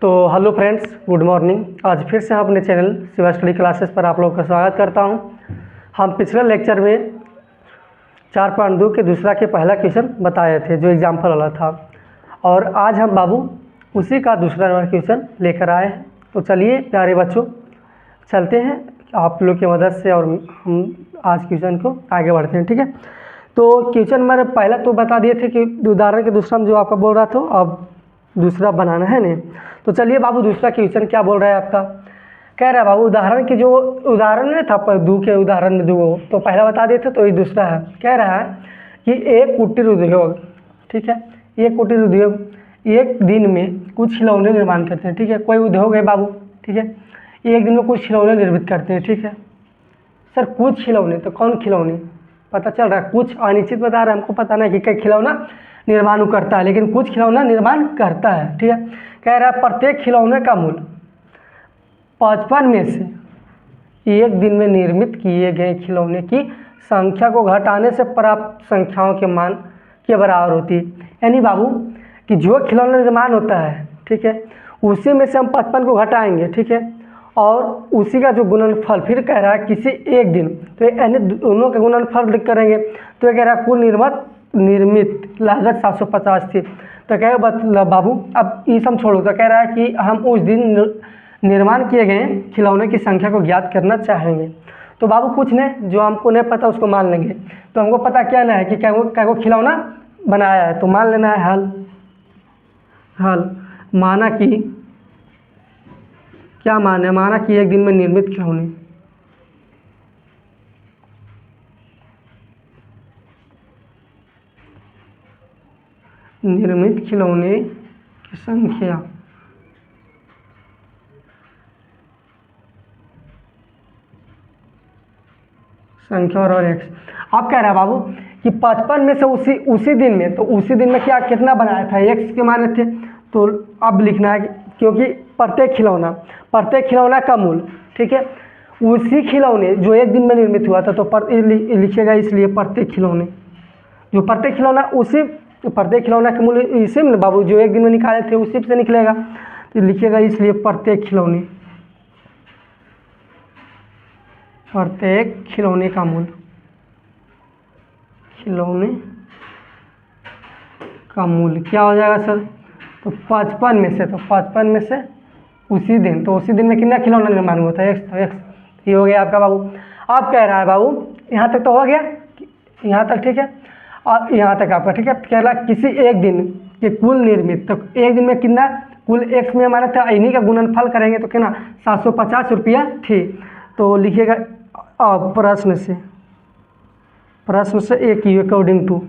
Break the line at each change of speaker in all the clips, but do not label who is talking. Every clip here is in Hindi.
तो हेलो फ्रेंड्स, गुड मॉर्निंग। आज फिर से हम अपने चैनल शिवा स्टडी क्लासेस पर आप लोगों का स्वागत करता हूं। हम पिछले लेक्चर में 4.2 के दूसरा के पहला क्वेश्चन बताए थे जो एग्जाम्पल वाला था, और आज हम बाबू उसी का दूसरा नंबर क्वेश्चन लेकर आए हैं। तो चलिए प्यारे बच्चों, चलते हैं आप लोग की मदद से और हम आज क्वेश्चन को आगे बढ़ते हैं। ठीक है, तो क्वेश्चन मैंने पहला तो बता दिए थे कि उदाहरण के दूसरा में जो आपका बोल रहा था, अब दूसरा बनाना है नहीं। तो चलिए बाबू, दूसरा क्वेश्चन क्या बोल रहा है आपका। कह रहा है बाबू उदाहरण की जो उदाहरण नहीं था पर दो के उदाहरण में दो, तो पहला बता दिए थे तो ये दूसरा है। कह रहा है कि एक कुटीर उद्योग, ठीक है, एक कुटीर उद्योग एक दिन में कुछ खिलौने निर्माण करते हैं। ठीक है, कोई उद्योग है बाबू, ठीक है, एक दिन में कुछ खिलौने निर्मित करते हैं। ठीक है सर, कुछ खिलौने, तो कौन खिलौने पता चल रहा है, कुछ अनिश्चित बता रहा है, हमको पता नहीं कि कई खिलौना निर्माण करता है, लेकिन कुछ खिलौना निर्माण करता है। ठीक है, कह रहा है प्रत्येक खिलौने का मूल्य 55 में से एक दिन में निर्मित किए गए खिलौने की संख्या को घटाने से प्राप्त संख्याओं के मान के बराबर होती है। यानी बाबू कि जो खिलौना निर्माण होता है, ठीक है, उसी में से हम 55 को घटाएंगे। ठीक है, और उसी का जो गुणनफल फिर कह रहा है किसी एक दिन, तो यानी दोनों का गुणनफल लिख करेंगे तो ये कह रहा है कुल निर्मित लागत 750 थी। तो कह मतलब बाबू अब ये सब छोड़ो, तो कह रहा है कि हम उस दिन निर्माण किए गए खिलौने की संख्या को ज्ञात करना चाहेंगे। तो बाबू कुछ नहीं, जो हमको नहीं पता उसको मान लेंगे। तो हमको पता क्या ना है कि क्या को खिलौना बनाया है, तो मान लेना है हल माना कि क्या माना है, माना कि एक दिन में निर्मित खिलौने की संख्या और एक्स। अब कह रहा है बाबू कि 55 में से उसी दिन में, तो उसी दिन में क्या कितना बनाया था, एक्स के माने थे। तो अब लिखना है क्योंकि प्रत्येक खिलौना का मूल्य, ठीक है, उसी खिलौने जो एक दिन में निर्मित हुआ था, तो लिखिएगा इसलिए प्रत्येक खिलौना का मूल्य इसी में बाबू जो एक दिन में निकाले थे उसी से निकलेगा। तो लिखिएगा इसलिए प्रत्येक खिलौने का मूल्य, क्या हो जाएगा सर, तो 55 में से उसी दिन, तो उसी दिन में कितना खिलौना निर्माण हुआ था, एक्स। तो एक्स ये हो गया आपका बाबू। अब कह रहा है बाबू यहाँ तक तो हो गया, यहाँ तक ठीक है, और यहाँ तक आपका ठीक है। कह रहा किसी एक दिन के कुल निर्मित, तो एक दिन में कितना कुल एक्स में हमारा था, इन्हीं का गुणनफल करेंगे तो कितना 750 रुपया थी। तो लिखिएगा प्रश्न से एक ही अकॉर्डिंग टू,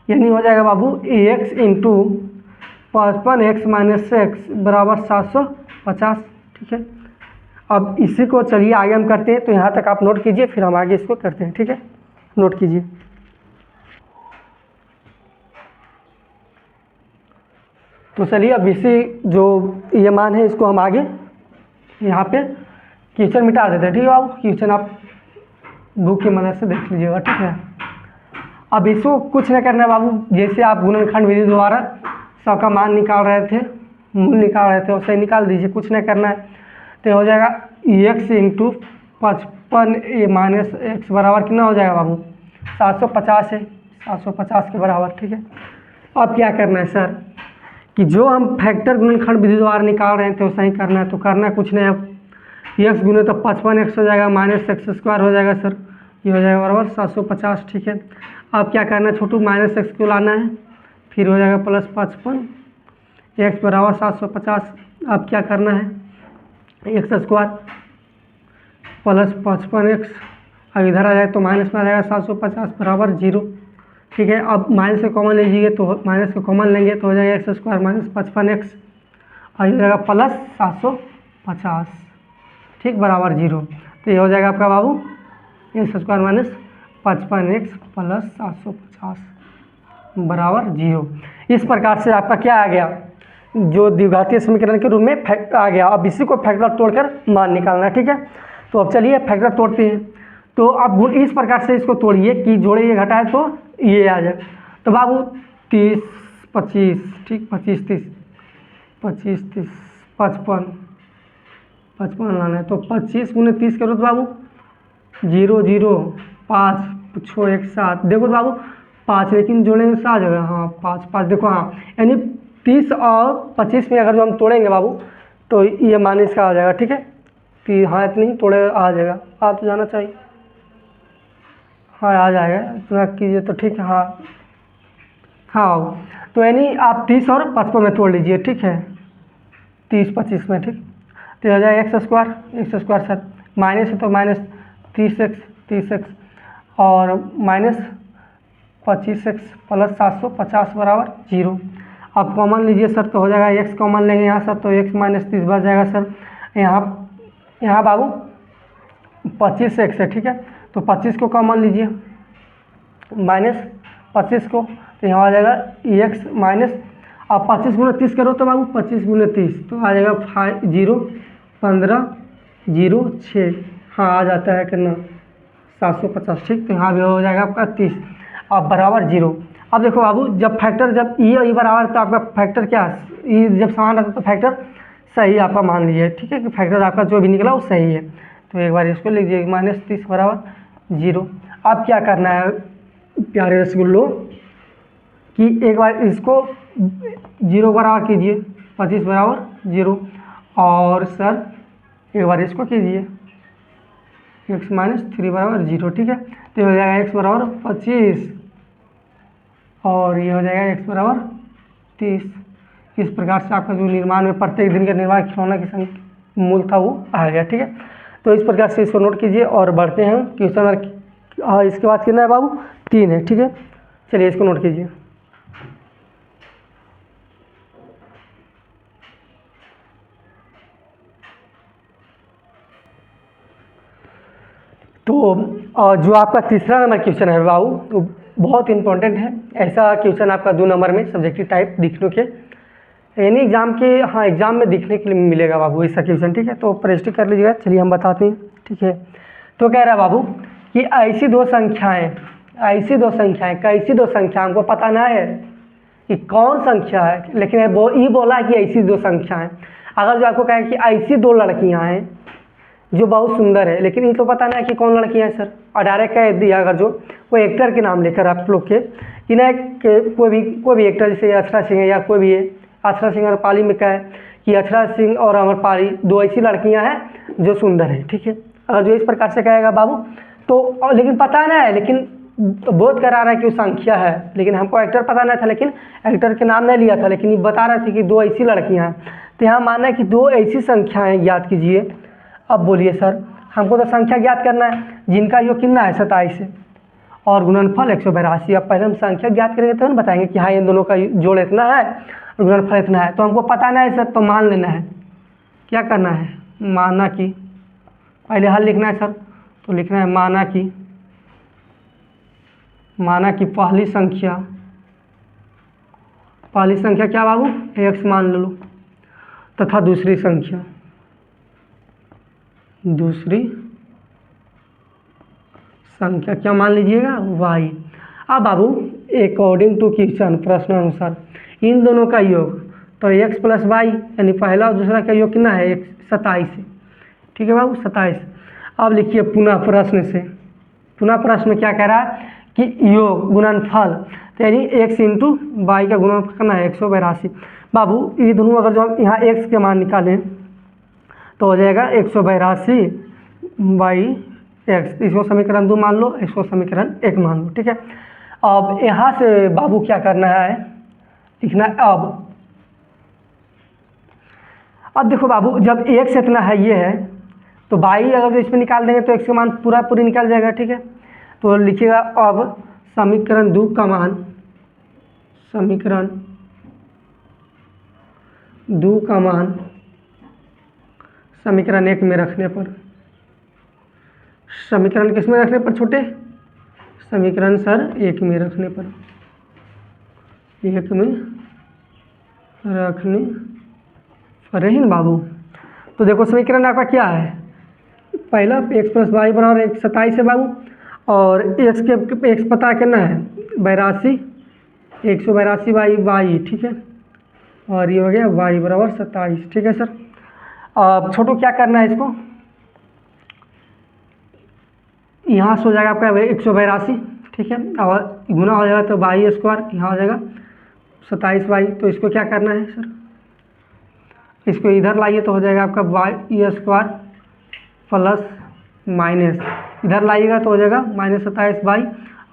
यानी हो जाएगा बाबू x into 55 x minus x बराबर 750। ठीक है, अब इसी को चलिए आगे हम करते हैं। तो यहाँ तक आप नोट कीजिए, फिर हम आगे इसको करते हैं। ठीक है, नोट कीजिए। तो चलिए अब इसी जो ये मान है इसको हम आगे यहाँ पे क्वेश्चन मिटा देते हैं। ठीक है बाबू, क्वेश्चन आप बुक की मदद से देख लीजिएगा। ठीक है, अब इसको कुछ नहीं करना है बाबू, जैसे आप गुणनखंड विधि द्वारा सबका मान निकाल रहे थे, मूल निकाल रहे थे, वैसे निकाल दीजिए, कुछ नहीं करना है। तो हो जाएगा एक्स इंटू 55 माइनस एक्स बराबर कितना हो जाएगा बाबू 750 है, 750 के बराबर। ठीक है, अब क्या करना है सर कि जो हम फैक्टर गुणनखंड विधि द्वारा निकाल रहे थे वैसा ही करना है। तो करना है कुछ नहीं, अब एक्स गुने तो 55 एक्स हो जाएगा माइनस एक्स स्क्वायर हो जाएगा सर, ये हो जाएगा बराबर 750। ठीक है, अब क्या करना है छोटू, माइनस एक्स को लाना है, फिर हो जाएगा प्लस 55 एक्स बराबर 750। अब क्या करना है एक्स स्क्वायर प्लस 55 एक्स, अब इधर आ जाए तो माइनस में आ जाएगा 750 बराबर 0। ठीक है, अब माइनस से कॉमन लीजिए, तो माइनस को कॉमन लेंगे तो हो जाएगा एक्स स्क्वायर माइनस 55 एक्स, और ये हो जाएगा प्लस 750, ठीक, बराबर 0। तो ये हो जाएगा आपका बाबू x square minus 55 x plus 750 बराबर 0। इस प्रकार से आपका क्या आ गया, जो द्विघातीय समीकरण के रूप में आ गया। अब इसी को फैक्टर तोड़कर मान निकालना है। ठीक है, तो अब चलिए फैक्टर तोड़ते हैं। तो अब इस प्रकार से इसको तोड़िए कि जोड़े ये घटाए तो ये आ जाए। तो बाबू 30 25, ठीक, 25 30 25 30 55 लाना है। तो 25 गुने 30 करो तो बाबू 0 0 5 6 1 7। देखो तो बाबू 5 लेकिन जोड़ेंगे तो आ जाएगा, हाँ 5 5 देखो, हाँ यानी 30 और 25 में अगर जो हम तोड़ेंगे बाबू तो ये माने इसका आ जाएगा, ठीक है। कि हाँ इतनी तोड़े आ जाएगा, आ तो जाना चाहिए, हाँ आ जाएगा, इतना कीजिए तो ठीक है। हाँ हाँ तो यानी आप 30 और 55 में तोड़ लीजिए, ठीक है, 30 25 में, ठीक। तो हो जाएगा एक्स स्क्वायर सर, माइनस है तो माइनस 30x और माइनस 25x प्लस 750 बराबर 0। अब कॉमन लीजिए सर तो हो जाएगा x कॉमन लेंगे यहाँ सर, तो x माइनस 30 बच जाएगा सर। यहाँ बाबू 25x है, ठीक है, तो 25 को कॉमन लीजिए माइनस 25 को, तो यहाँ आ जाएगा x माइनस, अब 25 गुना 30 करो तो बाबू 25 गुना 30 तो आ जाएगा 0 15 0 6, हाँ आ जाता है कितना 750, ठीक। तो यहाँ भी हो जाएगा आपका 30 अब बराबर 0। अब देखो बाबू जब फैक्टर जब ई बराबर तो आपका फैक्टर क्या ई जब समान रहता तो फैक्टर सही आपका मान लीजिए, ठीक है, कि फैक्टर आपका जो भी निकला वो सही है। तो एक बार इसको लीजिए माइनस 30 बराबर 0। अब क्या करना है प्यारे रसगुल्लो कि एक बार इसको 0 बराबर कीजिए, 25 बराबर 0, और सर एक बार इसको कीजिए x माइनस 3 बराबर 0, ठीक है। तो ये हो जाएगा x बराबर 25 और ये हो जाएगा x बराबर 30। इस प्रकार से आपका जो निर्माण में प्रत्येक दिन का निर्माण खिलौना की संख्या मूल था वो आ गया, ठीक है। तो इस प्रकार से इसको नोट कीजिए और बढ़ते हैं क्वेश्चन नंबर, हाँ इसके बाद कितना है बाबू 3 है, ठीक है। चलिए इसको नोट कीजिए। तो जो आपका तीसरा नंबर क्वेश्चन है बाबू वो बहुत इंपॉर्टेंट है। ऐसा क्वेश्चन आपका 2 नंबर में सब्जेक्टिव टाइप दिखने के यानी एग्जाम के, हाँ एग्जाम में दिखने के लिए मिलेगा बाबू ऐसा क्वेश्चन, ठीक है। तो प्रैक्टिस कर लीजिएगा। चलिए हम बताते हैं, ठीक है। तो कह रहा है बाबू कि ऐसी दो संख्याएं कैसी दो संख्या हमको पता ना है कि कौन संख्या है, लेकिन वो ये बोला कि ऐसी दो संख्याएं। अगर जो आपको कहे कि ऐसी दो लड़कियां हैं जो बहुत सुंदर है, लेकिन ये तो पता ना है कि कौन लड़की है सर, और डायरेक्ट कह दिया अगर जो वो एक्टर के नाम लेकर आप लोग के कि ना कोई भी एक्टर जैसे अक्षरा सिंह है या कोई भी है, अक्षरा सिंह और पाली में कहे कि अक्षरा सिंह और अमरपाली दो ऐसी लड़कियां हैं जो सुंदर है, ठीक है। अगर जो इस प्रकार से कहेगा बाबू तो लेकिन पता ना है, लेकिन बोध करा रहा है कि वो संख्या है, लेकिन हमको एक्टर पता नहीं था, लेकिन एक्टर के नाम नहीं लिया था, लेकिन ये बता रहे थे कि दो ऐसी लड़कियां हैं। तो यहाँ मानना है कि दो ऐसी संख्याएं ज्ञात कीजिए। अब बोलिए सर हमको तो संख्या ज्ञात करना है जिनका योग कितना है 27 है और गुणनफल 182। अब पहले हम संख्या ज्ञात करेंगे तो हम बताएंगे कि हाँ इन दोनों का जोड़ इतना है और गुणनफल इतना है। तो हमको पता नहीं है सर, तो मान लेना है। क्या करना है, माना कि पहले हल लिखना है सर, तो लिखना है माना कि पहली संख्या क्या बाबू x मान लो, तथा दूसरी संख्या क्या मान लीजिएगा y। अब बाबू अकॉर्डिंग टू क्वेश्चन प्रश्न अनुसार इन दोनों का योग तो x प्लस वाई यानी पहला और दूसरा का योग कितना है 27 है, ठीक है बाबू 27। अब लिखिए पुनः प्रश्न में क्या कह रहा है कि योग गुणनफल, तो यानी x इंटू वाई का गुणनफल करना है 182। बाबू ये दोनों अगर जो हम यहाँ x के मान निकालें तो हो जाएगा 182 बाई x। इसको समीकरण 2 मान लो, इसको समीकरण 1 मान लो, ठीक है। अब यहाँ से बाबू क्या करना है लिखना है। अब देखो बाबू जब x इतना है ये है तो बाई अगर इसमें निकाल देंगे तो x का मान पूरी निकल जाएगा, ठीक है। तो लिखिएगा अब समीकरण 2 का मान समीकरण 1 में रखने पर, समीकरण किस में रखने पर छोटे, समीकरण सर 1 में रखने पर, 1 में रखने पर ही बाबू। तो देखो समीकरण आपका क्या है, पहला x प्लस वाई बराबर 127 है बाबू, और x पता कितना है 82, 182 बाई वाई, ठीक है, और ये हो गया y बराबर 27, ठीक है सर। अब छोटू क्या करना है इसको, यहाँ से हो जाएगा आपका 182, ठीक है, और गुना हो जाएगा तो बाई स्क्वायर, यहाँ हो जाएगा 27 बाई। तो इसको क्या करना है सर, इसको इधर लाइए तो हो जाएगा आपका बाई स्क्वायर प्लस माइनस, इधर लाइएगा तो हो जाएगा -27 बाई,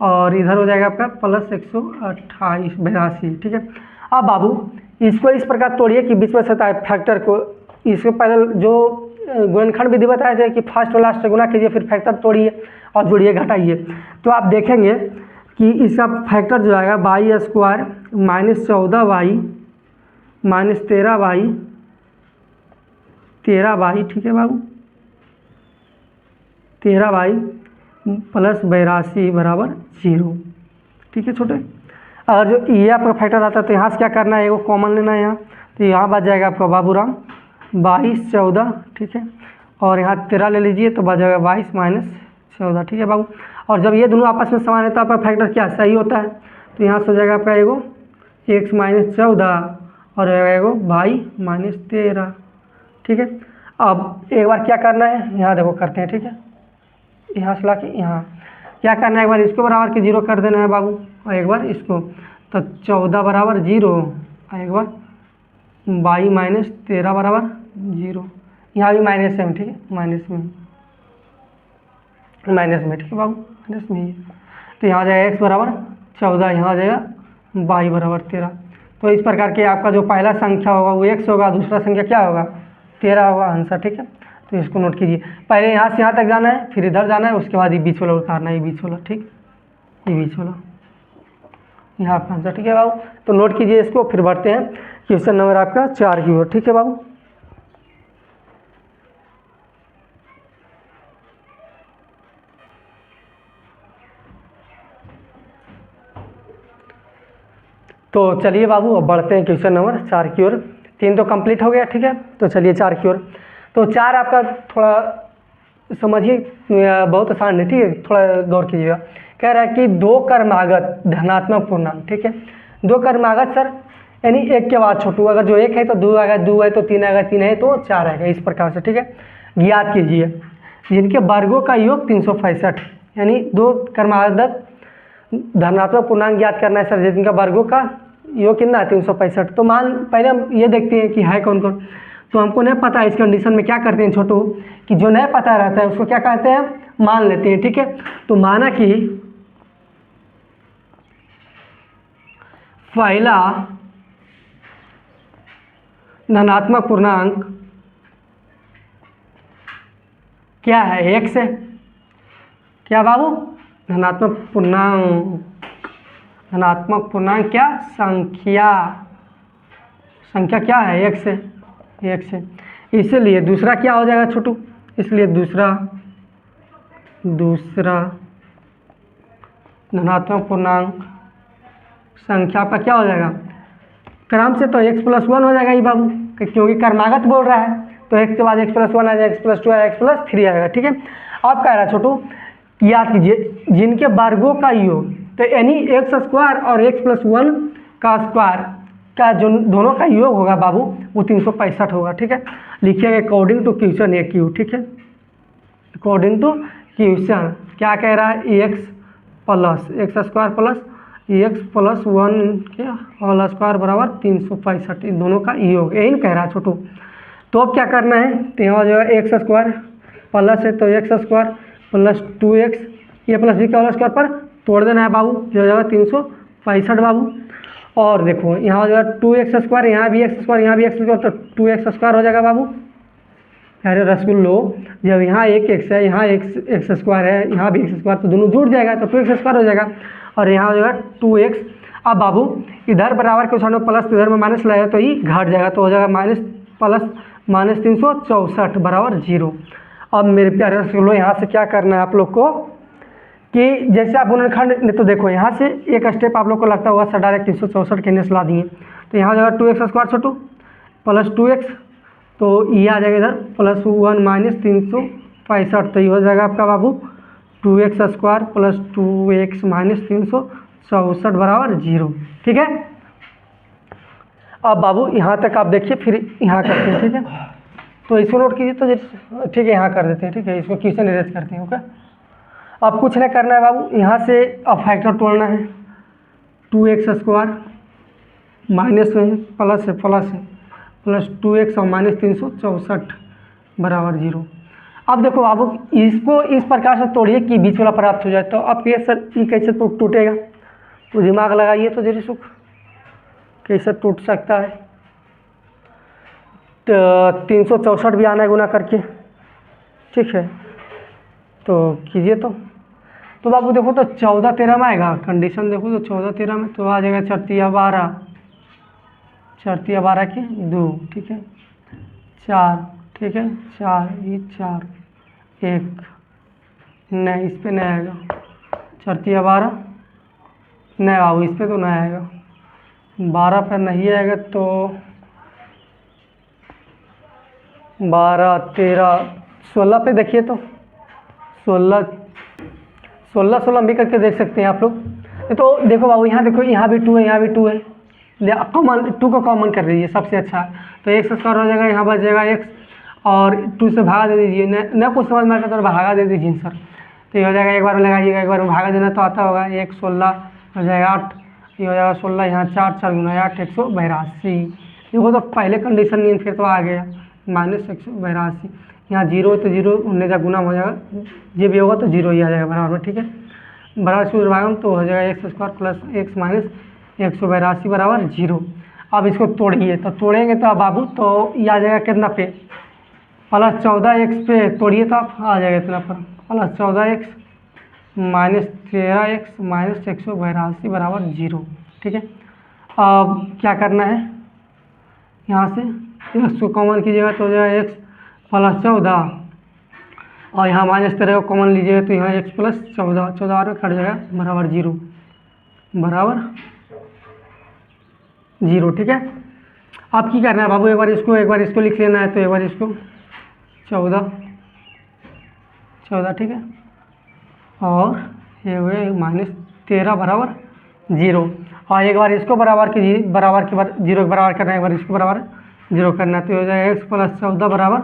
और इधर हो जाएगा आपका प्लस 182, ठीक है। अब बाबू इसको इस प्रकार तोड़िए कि बीच में फैक्टर को, इसको पहले जो गुणनखंड विधि बताया जाए कि फर्स्ट और लास्ट से गुना कीजिए, फिर फैक्टर तोड़िए और जोड़िए घटाइए। तो आप देखेंगे कि इसका फैक्टर जो आएगा बाई स्क्वायर -14 बाई -13 बाई, ठीक है बाबू, 13 बाई प्लस 82 बराबर 0, ठीक है छोटे। और जो ये आपका फैक्टर आता है तो यहाँ से क्या करना है, एगो कॉमन लेना है यहाँ, तो यहाँ बच जाएगा आपका बाबूराम 22 14, ठीक है, और यहाँ 13 ले लीजिए तो बच जाएगा 22 -14, ठीक है बाबू। और जब ये दोनों आपस में समान है तो आपका फैक्टर क्या सही होता है, तो यहाँ से हो जाएगा आपका एगो x -14 और एगो y -13, ठीक है। अब एक बार क्या करना है, यहाँ देखो करते हैं, ठीक है, यहाँ से ला के यहाँ क्या करना है, एक बार इसको बराबर के 0 कर देना है बाबू, और एक बार इसको, तो 14 बराबर 0, और एक बार y -13 बराबर 0, यहाँ भी माइनस है, ठीक है, माइनस में, ठीक है बाबू, माइनस में ही। तो यहाँ आ जाएगा x बराबर 14, यहाँ आ जाएगा y बराबर 13। तो इस प्रकार के आपका जो पहला संख्या होगा वो x होगा, दूसरा संख्या क्या होगा 13 होगा आंसर, ठीक है। तो इसको नोट कीजिए, पहले यहाँ से यहाँ तक जाना है, फिर इधर जाना है, उसके बाद ये बीच वाला उतारना है, ये बीच वाला, ठीक, ये बीच वाला, यहाँ आपका आंसर, ठीक है बाबू। तो नोट कीजिए इसको, फिर बढ़ते हैं क्वेश्चन नंबर आपका 4 की ओर, ठीक है बाबू। तो चलिए बाबू अब बढ़ते हैं क्वेश्चन नंबर 4 की ओर। 3 तो कंप्लीट हो गया, ठीक है, तो चलिए 4 की ओर। तो 4 आपका थोड़ा समझिए, बहुत आसान है, ठीक है, थोड़ा गौर कीजिएगा। कह रहा है कि 2 क्रमागत धनात्मक पूर्णांक, ठीक है, 2 क्रमागत सर यानी एक के बाद छोटू, अगर जो 1 है तो 2 आएगा, 2 है तो 3 आएगा, 3 है तो 4 आएगा, इस प्रकार से, ठीक है। ज्ञात कीजिए जिनके वर्गों का योग 365, यानी 2 क्रमागत धनात्मक पूर्णांक ज्ञात करना है सर, जिनका वर्गों का योग कितना है 365। तो मान पहले हम ये देखते हैं कि है कौन कौन। तो हमको नहीं पता है, इस कंडीशन में क्या करते हैं छोटू, कि जो नहीं पता रहता है उसको क्या कहते हैं, मान लेते हैं, ठीक है। तो माना कि पहला धनात्मक पूर्णांक क्या है, x है, क्या बाबू, धनात्मक पूर्णांक क्या, संख्या क्या है, x है, x है। इसलिए दूसरा क्या हो जाएगा छोटू, इसलिए दूसरा धनात्मक पूर्णांक संख्या का क्या हो जाएगा, क्रम से तो x + 1 हो जाएगा ये बाबू, क्योंकि क्रमागत बोल रहा है, तो x के बाद x + 1 आ जाएगा, x + 2 आएगा, x + 3 आएगा, ठीक है। अब कह रहा है छोटू याद कीजिए जिनके वर्गों का योग, तो यानी x² और x + 1 का स्क्वायर का जो दोनों का योग होगा बाबू वो 365 होगा, ठीक है। लिखिएगा according to question A Q, ठीक है, अकॉर्डिंग टू क्वेश्चन क्या कह रहा है, x² + x + 1 के होल स्क्वायर बराबर 365, इन दोनों का योग, यही कह रहा है छोटू। तो अब क्या करना है, तो यहाँ जो है x² प्लस है तो x² + 2x, ये प्लस b का होल स्क्वायर पर तोड़ देना है बाबू, जो हो जाएगा 365 बाबू। और देखो यहाँ हो जाएगा 2x², यहाँ भी x², यहाँ भी x², तो 2x² हो जाएगा बाबू। अरे रसगुल्लो, जब यहाँ एक x है, यहाँ x² है, यहाँ भी x², तो दोनों जुड़ जाएगा तो 2x² हो जाएगा, और यहाँ हो जाएगा 2x। अब बाबू इधर बराबर के सामने प्लस, तो इधर में माइनस लगाएगा तो ये घट जाएगा, तो हो जाएगा -364 बराबर 0। अब मेरे प्यारे रसगुल्लो यहाँ से क्या करना है आप लोग को, कि जैसे आप गुणनखंड, तो देखो यहाँ से एक स्टेप आप लोग को लगता होगा सर डायरेक्ट 364 के नीचे ला दिए, तो यहाँ हो जाएगा 2x² छोटू प्लस 2x, तो ये आ जाएगा इधर +1 - 365, तो ये हो जाएगा आपका बाबू 2x² + 2x - 364 बराबर 0, ठीक है। अब बाबू यहाँ तक आप देखिए, फिर यहाँ करते हैं, ठीक है। तो इसको नोट कीजिए। तो ठीक है, यहाँ कर देते हैं। ठीक है, इसको क्वेश्चन इरेज करते हैं। ओके, अब कुछ नहीं करना है बाबू, यहाँ से अब फैक्टर तोड़ना है। 2x² माइनस में प्लस है, प्लस 2x और माइनस 364 बराबर 0। अब देखो बाबू, इसको इस प्रकार से तोड़िए कि बीच वाला प्राप्त हो जाए। तो अब ये सर ये कैसे टूटेगा, तो दिमाग लगाइए तो जरी सुख कैसे टूट सकता है। तो 364 भी आना है गुना करके। ठीक है, तो कीजिए। तो बाबू देखो, तो 14 13 में आएगा। कंडीशन देखो तो 14 13 में तो आ जाएगा 4 तिया 12, 4 तिया 12 के 2। ठीक है, 4। ठीक है, 4 ये 4 1 नहीं, इस पे नहीं आएगा। 4 तिया 12 नहीं बाबू, इस पे तो नहीं आएगा। 12 पे नहीं आएगा तो 12 13 16 पे देखिए। तो 16 16 16 भी करके देख सकते हैं आप लोग। तो देखो बाबू, यहाँ देखो, यहाँ भी 2 है, यहाँ भी 2 है। कॉमन 2 को कॉमन कर दीजिए, सबसे अच्छा। तो x² हो जाएगा, यहाँ बच जाएगा x और 2 से भागा दे दीजिए। न कुछ समझ में आता तो भागा दे दीजिए सर। तो ये हो जाएगा, एक बार लगाइएगा, एक बार भागा देना तो आता होगा। 1 16 हो जाएगा 8, ये हो जाएगा 16, यहाँ 4 4 गुना 8 182। देखो तो पहले कंडीशन नहीं, फिर तो आ गया माइनस 182। यहाँ 0 तो 0 उन्ने का गुना हो जाएगा, ये भी होगा तो 0 ही आ जाएगा बराबर में। ठीक है, बराबर से भागम तो हो जाएगा x² प्लस x माइनस 182 बराबर 0। अब इसको तोड़िए, तो तोड़ेंगे तो अब बाबू तो ये आ जाएगा कितना पे, प्लस 14x पे तोड़िए तो आप आ जाएगा इतना पर, plus 14x minus 13x minus 182 बराबर 0। ठीक है, अब क्या करना है, यहाँ से x को कॉमन कीजिएगा तो हो जाएगा x प्लस 14 और यहाँ माइनस 13 को कॉमन लीजिएगा तो यहाँ x प्लस 14 14 में कट जाएगा बराबर 0 बराबर 0। ठीक है, अब की करना है बाबू, एक बार इसको लिख लेना है। तो एक बार इसको 14 14। ठीक है, और ये हुए माइनस 13 बराबर 0। और एक बार इसको बराबर कीजिए, बराबर के बाद 0 के बराबर करना है, एक बार इसको बराबर 0 करना है। तो हो जाएगा x प्लस 14 बराबर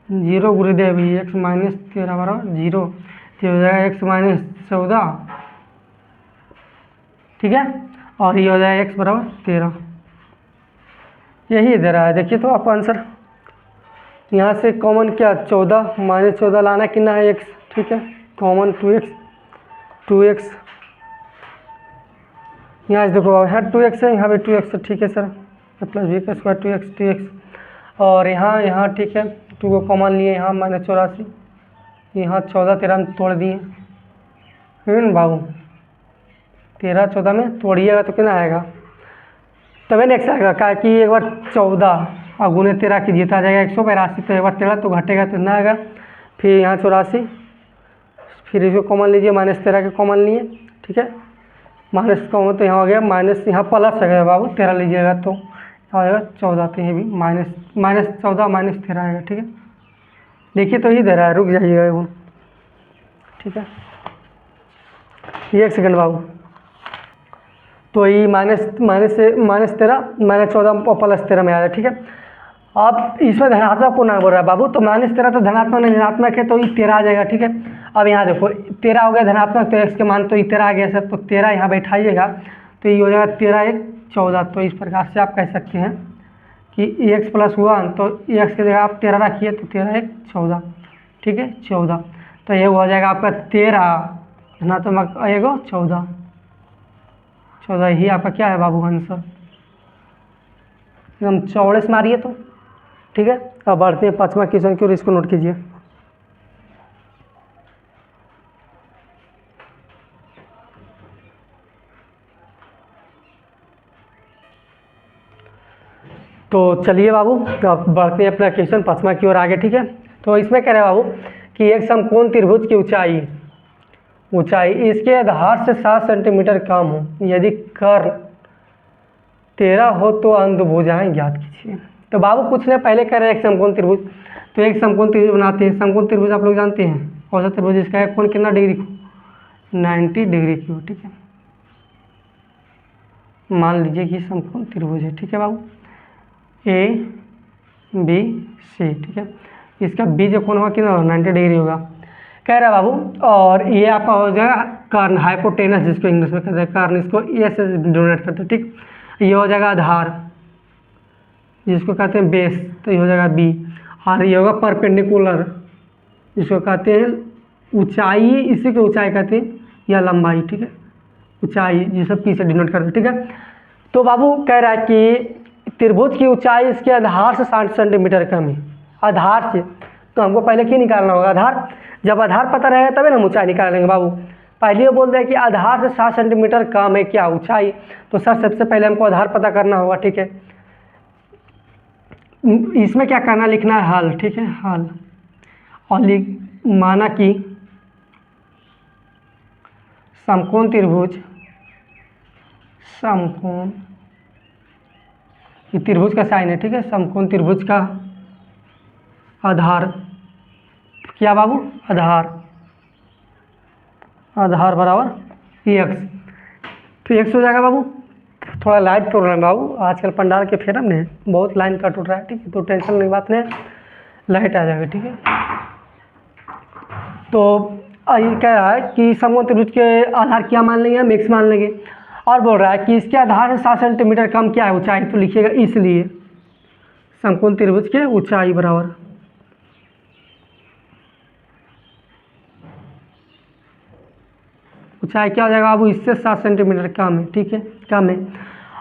0 गुरुदेव x माइनस 13 बराबर 0। तो हो जाएगा x माइनस 14। ठीक है, और ये हो जाएगा x बराबर 13। यही दे रहा है, देखिए तो आपका आंसर। यहाँ से कॉमन क्या 14 माइनस 14 लाना कितना है x। ठीक है, कॉमन 2x यहाँ से देखो, यहाँ 2x है, यहाँ भी 2x है। ठीक है सर, प्लस b का स्क्वायर 2x और यहाँ ठीक है 2 को कॉमन लिए, यहाँ माइनस 84, यहाँ 14 13 में तोड़ दिए। ना बाबू, 13 14 में तोड़िएगा तो कितना आएगा, तभी नेक्स्ट आएगा। क्या कि एक बार 14 और गुने 13 कीजिए तो आ जाएगा 182। तो एक बार 13 तो घटेगा तो इतना आएगा, फिर यहाँ 84, फिर इसको कॉमन लीजिए, माइनस 13 के कॉमन लिए। ठीक है, माइनस कॉमन तो यहाँ हो गया माइनस, यहाँ प्लस है बाबू, 13 लीजिएगा तो आ जाएगा 14। तो ये भी माइनस 14 माइनस 13 आएगा। ठीक है, देखिए तो ये दे रहा है, रुक जाइएगा वो। ठीक है, ये 1 सेकंड बाबू। तो ये माइनस 13 माइनस 14 और प्लस 13 में आ जाए। ठीक है, अब इसमें धनात्मक को ना बोल रहा है बाबू, तो माइनस 13 तो धनात्मक नहीं, धनात्मक है तो ये 13 आ जाएगा। ठीक है, अब यहाँ देखो 13 हो गया धनात्मक, तो x के मान तो ये 13 आ गया सर। तो 13 यहाँ बैठाइएगा तो ये हो जाएगा 13 1 14। तो इस प्रकार से आप कह सकते हैं कि x प्लस 1, तो x की जगह आप 13 रखिए तो 13 1 14। ठीक है, 14। तो ये हो जाएगा आपका 13 धनात्मक आएगा 14 ही आपका क्या है बाबू आंसर, एकदम चौड़े से मारिए तो। ठीक है, अब बढ़ते हैं 5वां क्वेश्चन की ओर, इसको नोट कीजिए। तो चलिए बाबू, अब बढ़ते हैं अपना क्वेश्चन 5वां की ओर आगे। ठीक है, तो इसमें कह रहे हैं बाबू कि एक समकोण त्रिभुज की ऊंचाई इसके आधार से 7 सेंटीमीटर कम हो, यदि कर्ण 13 हो तो अंतभुजाएं ज्ञात कीजिए। तो बाबू कुछ ने पहले कह रहे हैं एक समकोण त्रिभुज, तो एक समकोण त्रिभुज बनाते हैं। समकोण त्रिभुज आप लोग जानते हैं, कौन सा त्रिभुज, इसका है कोण कितना डिग्री को, 90 डिग्री की हो। ठीक है, मान लीजिए कि समकोण त्रिभुज है। ठीक है बाबू, ए बी सी, ठीक है। इसका बी जो कोण होगा कितना 90 डिग्री होगा, कह रहा है बाबू। और ये आपका हो जाएगा कर्ण, हाइपोटेनस जिसको इंग्लिश में कहते हैं कर्ण, इसको ए से डिनोट करते हैं, ठीक। ये हो जाएगा आधार जिसको कहते हैं बेस, तो ये हो जाएगा बी। और ये होगा परपेंडिकुलर जिसको कहते हैं ऊंचाई, इसी को ऊंचाई कहते हैं या लंबाई, ठीक है, ऊंचाई जिसे पी से डिनोट करते हैं, ठीक है। तो बाबू कह रहा है कि त्रिभुज की ऊंचाई इसके आधार से 60 सेंटीमीटर कम है, आधार से। तो हमको पहले क्या निकालना होगा, आधार। जब आधार पता रहेगा तभी ना हम ऊंचाई निकालेंगे बाबू। पहले वो बोलते हैं कि आधार से 60 सेंटीमीटर कम है क्या ऊंचाई, तो सर सबसे पहले हमको आधार पता करना होगा, ठीक है। इसमें क्या करना, लिखना है हल, ठीक है, हल। और माना कि समकोण त्रिभुज, समकोण, ये त्रिभुज का साइन है, ठीक है। समकोण त्रिभुज का आधार क्या बाबू, आधार, आधार बराबर एक्स। तो एक्स हो जाएगा बाबू। थोड़ा लाइट टूट रहा है बाबू, आजकल पंडाल के फेरम में बहुत लाइन कट उठ रहा है, ठीक है। तो टेंशन की बात नहीं, लाइट आ जाएगा, ठीक है। तो ये कह रहा है कि समकोण त्रिभुज के आधार क्या मान लेंगे, हम एक्स मान लेंगे। और बोल रहा है कि इसके आधार से 60 सेंटीमीटर कम क्या है ऊंचाई, तो लिखिएगा इसलिए समकोण त्रिभुज के ऊंचाई बराबर ऊंचाई क्या हो जाएगा बाबू, इससे 60 सेंटीमीटर कम है, ठीक है, कम है।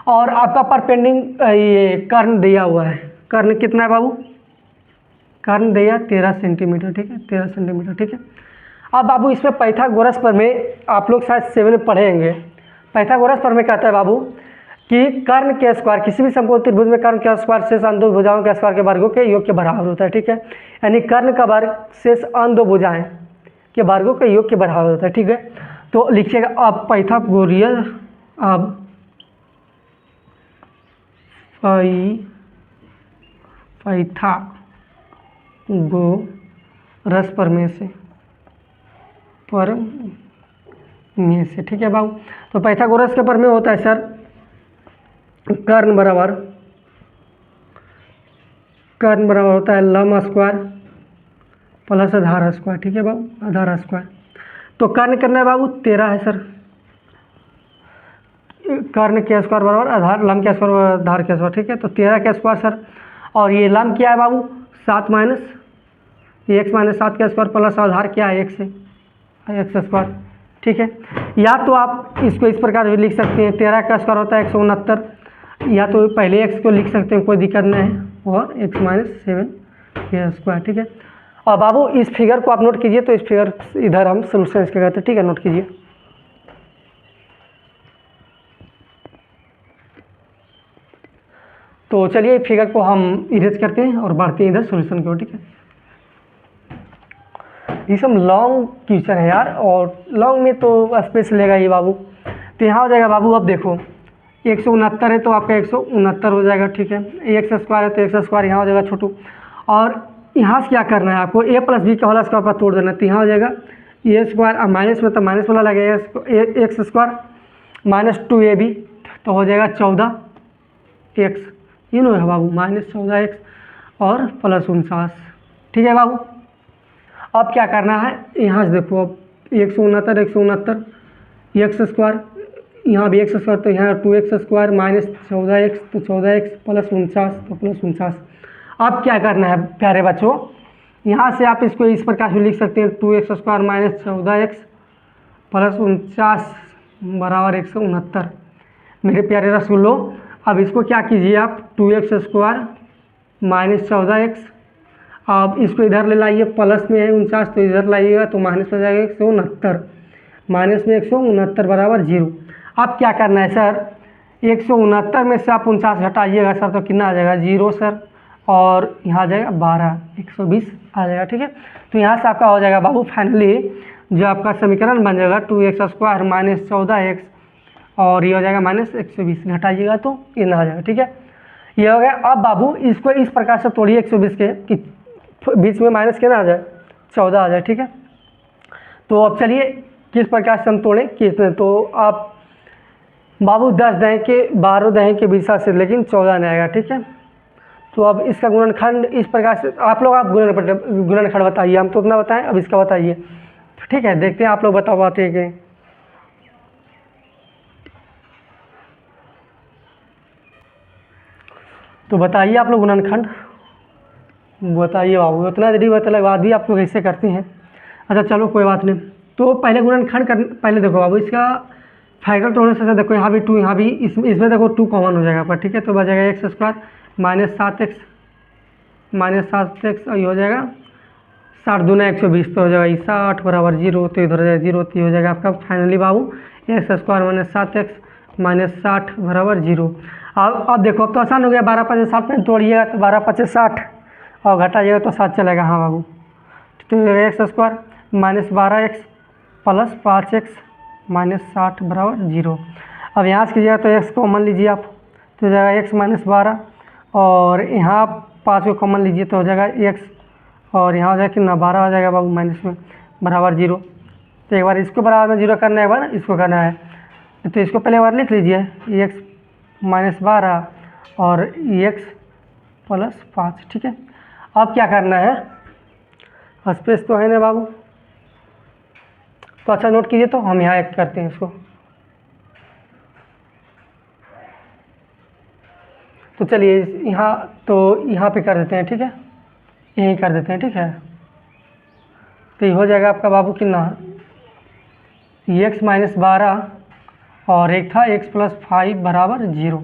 और आपका परपेंडिंग ये कर्ण दिया हुआ है, कर्ण कितना है बाबू, कर्ण दिया 13 सेंटीमीटर, ठीक है, 13 सेंटीमीटर, ठीक है। अब बाबू इसमें पाइथागोरस प्रमेय आप लोग शायद 7 में पढ़ेंगे। पाइथागोरस प्रमेय कहता है बाबू कि कर्ण के स्क्वायर, किसी भी समकोण त्रिभुज में कर्ण के स्क्वायर शेष अन्य दो भुजाओं के स्क्वायर के वर्गों के योग के बराबर होता है, ठीक है। यानी कर्ण का वर्ग शेष अन्य दो भुजाएं के वर्गों के योग के बराबर होता है, ठीक है। तो लिखिएगा अब पाइथागोरियल, अब पाइथागोरस प्रमेय से, ठीक है बाबू। तो पाइथागोरस के प्रमेय होता है सर, कर्ण बराबर होता है लंब स्क्वायर प्लस आधार स्क्वायर, ठीक है बाबू, आधार स्क्वायर। तो कर्ण कितना है बाबू, 13 है सर। कर्ण के स्क्वायर बराबर आधार, लंब के स्क्वायर बराबर आधार के स्क्वायर, ठीक है। तो 13 के स्क्वायर सर। और ये लंब क्या है बाबू, 7 माइनस एक्स माइनस 7 का स्क्वायर प्लस आधार क्या है, एक्स है, एक्स स्क्वायर, ठीक है। या तो आप इसको इस प्रकार भी लिख सकते हैं, 13 का स्क्वायर होता है 169, या तो पहले एक्स को लिख सकते हैं, कोई दिक्कत नहीं है, और एक्स माइनस 7 के स्क्वायर, ठीक है। और बाबू इस फिगर को आप नोट कीजिए, तो इस फिगर इधर हम सोल्यूशन इसके कहते हैं, ठीक है, नोट कीजिए। तो चलिए फिगर को हम इरेज करते हैं और बढ़ते हैं इधर सोल्यूशन की ओर, ठीक है। ये सब लॉन्ग क्वेश्चन है यार, और लॉन्ग में तो स्पेस लेगा ये बाबू। तो यहाँ हो जाएगा बाबू, अब देखो 169 है तो आपका 169 हो जाएगा, ठीक है। एक्स स्क्वायर है तो एक्स स्क्वायर यहाँ हो जाएगा छोटू। और यहाँ से क्या करना है आपको, a प्लस बी का होल स्क्वायर पर तोड़ देना, तो यहाँ हो जाएगा ए स्क्वायर, माइनस में तो माइनस वाला लगेगा, एक्स स्क्वायर माइनस 2ab, तो हो जाएगा 14x, ये नो है बाबू, माइनस 14x और प्लस 49, ठीक है बाबू। अब क्या करना है, यहाँ से देखो, अब 169 एक्स स्क्वायर, यहाँ भी एक्स स्क्वायर, तो यहाँ 2x स्क्वायर माइनस 14x, तो 14x प्लस 49, तो प्लस 49। अब क्या करना है प्यारे बच्चों, यहाँ से आप इसको इस प्रकार से लिख सकते हैं, 2x square minus 14x plus 49 बराबर 169। मेरे प्यारे रसगुल्लो, अब इसको क्या कीजिए आप, 2x स्क्वायर माइनस 14x, अब इसको इधर ले लाइए, प्लस में है 49 तो इधर लाइएगा, तो माइनस में जाएगा 169, माइनस में 169 बराबर 0। अब क्या करना है सर, 169 में से आप 49 हटाइएगा सर, तो कितना आ जाएगा 0 सर, और यहाँ आ जाएगा 12, 120 आ जाएगा, ठीक है। तो यहाँ से आपका हो जाएगा बाबू फाइनली जो आपका समीकरण बन जाएगा 2x स्क्वायर माइनस 14x, और ये हो जाएगा माइनस 120, घटाइएगा तो ये ना आ जाएगा, ठीक है। ये हो गया। अब बाबू इसको इस प्रकार से तोड़िए 120 के, कि बीच में माइनस के ना आ जाए, 14 आ जाए, ठीक है। तो अब चलिए किस प्रकार से हम तोड़ें, किस, तो आप बाबू 10 दहें के 12 दहें के 20 से, लेकिन 14 नहीं आएगा, ठीक है। तो अब इसका गुणनखंड इस प्रकार से आप गुणनखंड बताइए, हम तो उतना बताएं, अब इसका बताइए। ठीक है, देखते हैं आप लोग बता पाते हैं कि। तो बताइए आप लोग गुणनखंड बताइए बाबू, उतना देरी लगा दी आप लोग कैसे करते हैं। अच्छा चलो कोई बात नहीं। तो पहले गुणनखंड कर, पहले देखो बाबू इसका फैक्टर तोड़ने से देखो यहाँ भी 2, यहाँ भी इसमें देखो 2 कॉमन हो जाएगा आपका। ठीक है, तो बचेगा एक्स स्क्वायर -7x और ये हो जाएगा 60 दूना 120, तो हो जाएगा 60 बराबर 0, तो इधर हो जाएगा 0, तो ये हो जाएगा आपका फाइनली बाबू एक्स स्क्वायर -7x -60 बराबर 0। अब देखो अब तो आसान हो गया, 12 5 60 में तोड़िएगा तो 12 5 60 और घटाइएगा तो 7 चलेगा। हाँ बाबू, तो x square -12x plus 5x -60 बराबर 0। अब यहाँ से कीजिएगा तो एक्स कॉमन लीजिए आप, तो हो जाएगा x -12 और यहाँ 5 को कॉमन लीजिए तो हो जाएगा x, और यहाँ हो जाएगा कितना 12 हो जाएगा बाबू माइनस में बराबर 0। तो एक बार इसको बराबर में 0 करना है, एक बार इसको करना है, तो इसको पहले एक बार लिख लीजिए x -12 और x प्लस 5। ठीक है, अब क्या करना है, स्पेस तो है ना बाबू, तो अच्छा नोट कीजिए, तो हम यहाँ एक करते हैं इसको। तो चलिए यहाँ पे कर देते हैं। ठीक है, यहीं कर देते हैं। ठीक है, तो ये हो जाएगा आपका बाबू कितना x -12 और एक था x + 5 बराबर 0।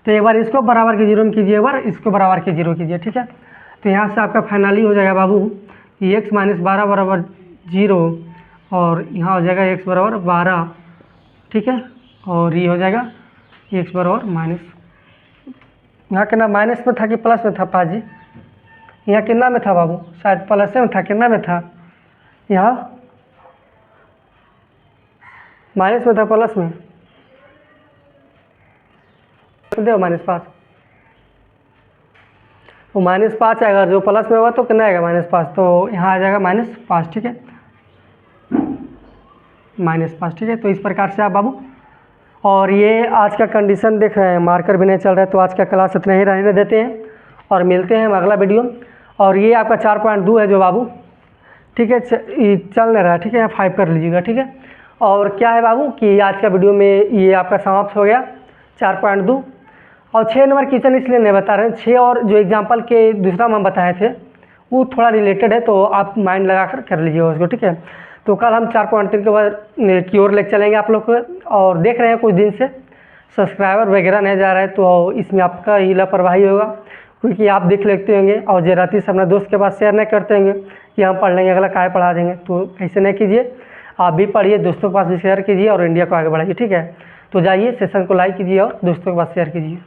तो एक बार इसको बराबर के 0 में कीजिए, एक बार इसको बराबर के 0 कीजिए। ठीक है, तो यहाँ से आपका फाइनली हो जाएगा बाबू x -12 बराबर 0 और यहाँ हो जाएगा x बराबर 12। ठीक है, और ये हो जाएगा x बराबर माइनस, यहाँ कितना माइनस में था कि प्लस में था पाजी, यहाँ कितना में था बाबू, शायद प्लस में था, कितना में था, यहाँ माइनस में था प्लस में, देखो -5, वो -5 आएगा, जो प्लस में होगा तो कितना आएगा -5, तो यहाँ आ जाएगा -5। ठीक है, -5। ठीक है, तो इस प्रकार से आप बाबू, और ये आज का कंडीशन देख रहे हैं, मार्कर भी नहीं चल रहा है, तो आज का क्लास इतना ही रहने देते हैं और मिलते हैं हम अगला वीडियो। और ये आपका 4.2 है जो बाबू, ठीक है, चल नहीं रहा है। ठीक है, 5 कर लीजिएगा। ठीक है, और क्या है बाबू कि आज का वीडियो में ये आपका समाप्त हो गया 4.2, और 6 नंबर क्वेश्चन इसलिए नहीं बता रहे हैं, 6 और जो एग्जाम्पल के दूसरा हम बताए थे वो थोड़ा रिलेटेड है, तो आप माइंड लगा कर लीजिएगा उसको। ठीक है, तो कल हम 4.3 के बाद की ओर लेकर चलेंगे आप लोग को, और देख रहे हैं कुछ दिन से सब्सक्राइबर वगैरह नहीं जा रहा है, तो इसमें आपका ही लापरवाही होगा, क्योंकि आप देख लेते होंगे और जराती से अपने दोस्त के पास शेयर नहीं करते होंगे कि हम पढ़ लेंगे, अगला काय पढ़ा देंगे, तो ऐसे नहीं कीजिए, आप भी पढ़िए, दोस्तों के पास भी शेयर कीजिए और इंडिया को आगे बढ़ाइए। ठीक है, तो जाइए सेशन को लाइक कीजिए और दोस्तों के पास शेयर कीजिए।